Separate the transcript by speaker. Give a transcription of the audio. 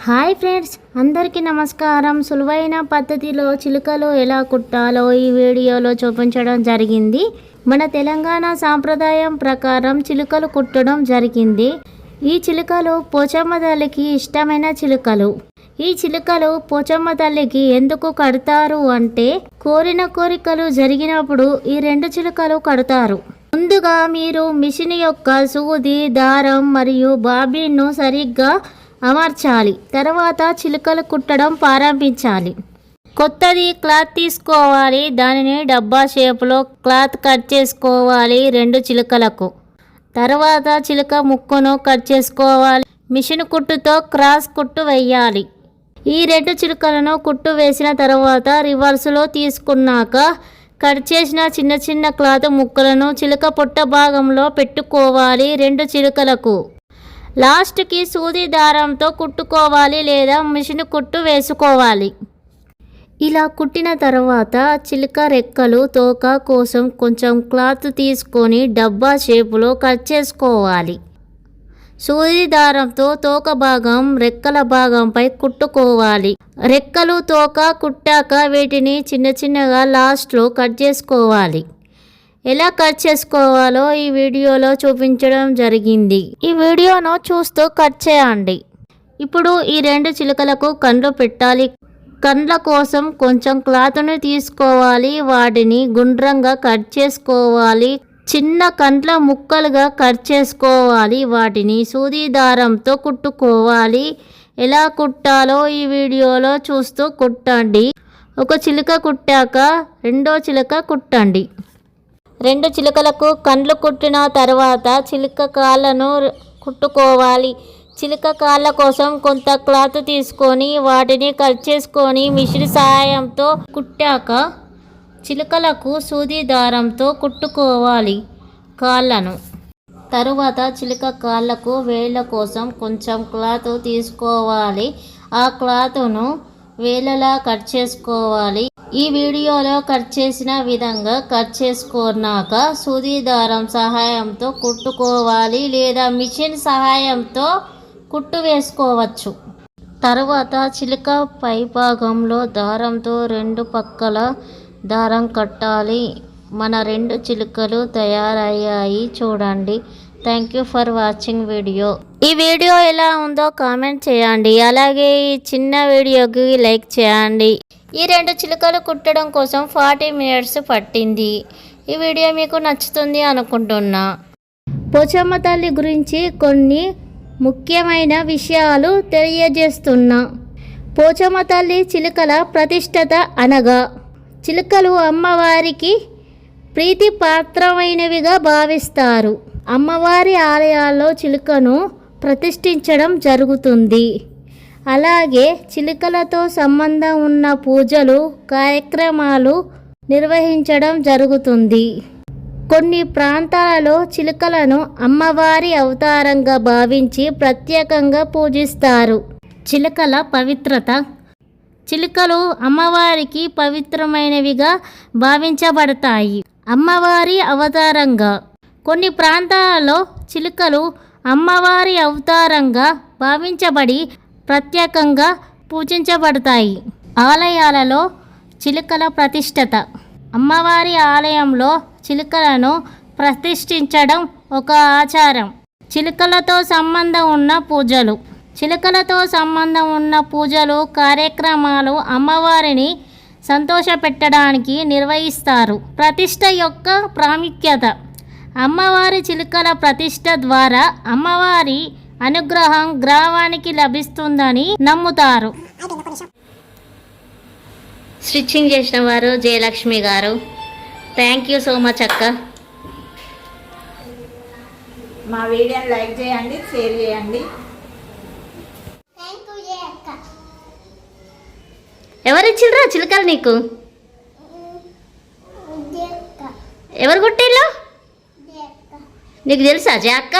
Speaker 1: Hi friends, అందరికీ నమస్కారం. సులువైన పద్ధతిలో చిలుకలు ఎలా కుట్టాలో ఈ వీడియోలో చూపించడం జరిగింది. మన తెలంగాణ సాంప్రదాయం ప్రకారం చిలుకలు కుట్టడం జరిగింది. ఈ చిలుకలు పోచమ్మ తల్లికి ఇష్టమైన చిలుకలు. ఈ చిలుకలు పోచమ్మ తల్లికి ఎందుకు కడతారు అంటే, కోరిన కోరికలు జరిగినప్పుడు ఈ రెండు చిలుకలు కడతారు. ముందుగా మీరు మిషన్ యొక్క సూది, దారం మరియు బాబిన్ను సరిగ్గా అమర్చాలి. తర్వాత చిలుకలు కుట్టడం ప్రారంభించాలి. కొత్తది క్లాత్ తీసుకోవాలి. దానిని డబ్బా షేపులో క్లాత్ కట్ చేసుకోవాలి రెండు చిలుకలకు. తర్వాత చిలుక ముక్కును కట్ చేసుకోవాలి. మిషన్ కుట్టుతో క్రాస్ కుట్టు వేయాలి. ఈ రెండు చిలుకలను కుట్టు వేసిన తర్వాత రివర్స్లో తీసుకున్నాక కట్ చేసిన చిన్న చిన్న క్లాత్ ముక్కలను చిలుక పొట్ట భాగంలో పెట్టుకోవాలి. రెండు చిలుకలకు లాస్ట్కి సూది దారంతో కుట్టుకోవాలి లేదా మిషన్ కుట్టు వేసుకోవాలి. ఇలా కుట్టిన తర్వాత చిలుక రెక్కలు, తోక కోసం కొంచెం క్లాత్ తీసుకొని డబ్బా షేపులో కట్ చేసుకోవాలి. సూది దారంతో తోక భాగం రెక్కల భాగంపై కుట్టుకోవాలి. రెక్కలు, తోక కుట్టాక వీటిని చిన్న చిన్నగా లాస్ట్లో కట్ చేసుకోవాలి. ఎలా కట్ చేసుకోవాలో ఈ వీడియోలో చూపించడం జరిగింది. ఈ వీడియోను చూస్తూ కట్ చేయండి. ఇప్పుడు ఈ రెండు చిలుకలకు కండ్లు పెట్టాలి. కండ్ల కోసం కొంచెం క్లాత్ను తీసుకోవాలి. వాటిని గుండ్రంగా కట్ చేసుకోవాలి. చిన్న కండ్ల ముక్కలుగా కట్ చేసుకోవాలి. వాటిని సూది దారంతో కుట్టుకోవాలి. ఎలా కుట్టాలో ఈ వీడియోలో చూస్తూ కుట్టండి. ఒక చిలుక కుట్టాక రెండో చిలుక కుట్టండి. రెండు చిలుకలకు కండ్లు కుట్టిన తర్వాత చిలుక కాళ్ళను కుట్టుకోవాలి. చిలుక కాళ్ళ కోసం కొంత క్లాత్ తీసుకొని వాటిని కట్ చేసుకొని మిషన్ సహాయంతో కుట్టాక చిలుకలకు సూది దారంతో కుట్టుకోవాలి కాళ్ళను. తరువాత చిలుక కాళ్ళకు వేళ్ళ కోసం కొంచెం క్లాత్ తీసుకోవాలి. ఆ క్లాత్ను వేళ్ళలా కట్ చేసుకోవాలి. ఈ వీడియోలో కట్ చేసిన విధంగా కట్ చేసుకున్నాక సూది దారం సహాయంతో కుట్టుకోవాలి లేదా మిషన్ సహాయంతో కుట్టు వేసుకోవచ్చు. తర్వాత చిలుక పై భాగంలో దారంతో రెండు పక్కల దారం కట్టాలి. మన రెండు చిలుకలు తయారయ్యాయి చూడండి. Thank you for watching video. ఈ వీడియో ఎలా ఉందో కామెంట్ చేయండి. అలాగే ఈ చిన్న వీడియోకి లైక్ చేయండి. ఈ రెండు చిలుకలు కుట్టడం కోసం 40 minutes పట్టింది. ఈ వీడియో మీకు నచ్చుతుంది అనుకుంటున్నా. పోచమ్మ తల్లి గురించి కొన్ని ముఖ్యమైన విషయాలు తెలియజేస్తున్నా. పోచమ్మ తల్లి చిలుకల ప్రతిష్టత అనగా చిలుకలు అమ్మవారికి ప్రీతిపాత్రమైనవిగా భావిస్తారు. అమ్మవారి ఆలయాల్లో చిలుకను ప్రతిష్ఠించడం జరుగుతుంది. అలాగే చిలుకలతో సంబంధం ఉన్న పూజలు, కార్యక్రమాలు నిర్వహించడం జరుగుతుంది. కొన్ని ప్రాంతాలలో చిలుకలను అమ్మవారి అవతారంగా భావించి ప్రత్యేకంగా పూజిస్తారు. చిలుకల పవిత్రత. చిలుకలు అమ్మవారికి పవిత్రమైనవిగా భావించబడతాయి. అమ్మవారి అవతారంగా కొన్ని ప్రాంతాలలో చిలుకలు అమ్మవారి అవతారంగా భావించబడి ప్రత్యేకంగా పూజించబడతాయి. ఆలయాలలో చిలుకల ప్రతిష్టత. అమ్మవారి ఆలయంలో చిలుకలను ప్రతిష్ఠించడం ఒక ఆచారం. చిలుకలతో సంబంధం ఉన్న పూజలు. చిలుకలతో సంబంధం ఉన్న పూజలు, కార్యక్రమాలు అమ్మవారిని సంతోషపెట్టడానికి నిర్వహిస్తారు. ప్రతిష్ఠ యొక్క ప్రాముఖ్యత. అమ్మవారి చిలుకల ప్రతిష్ఠ ద్వారా అమ్మవారి అనుగ్రహం గ్రామానికి లభిస్తుందని నమ్ముతారు. స్టిచ్చింగ్ చేసిన వారు జయలక్ష్మి గారు. థ్యాంక్ యూ సో మచ్ అక్క.
Speaker 2: మా వీడియోని లైక్ చేయండి, షేర్ చేయండి.
Speaker 1: ఎవరిచ్చిండ్రా చిలుకలు నీకు? ఎవరు కుట్టిళ్ళు? నీకు తెలుసా జయ అక్క?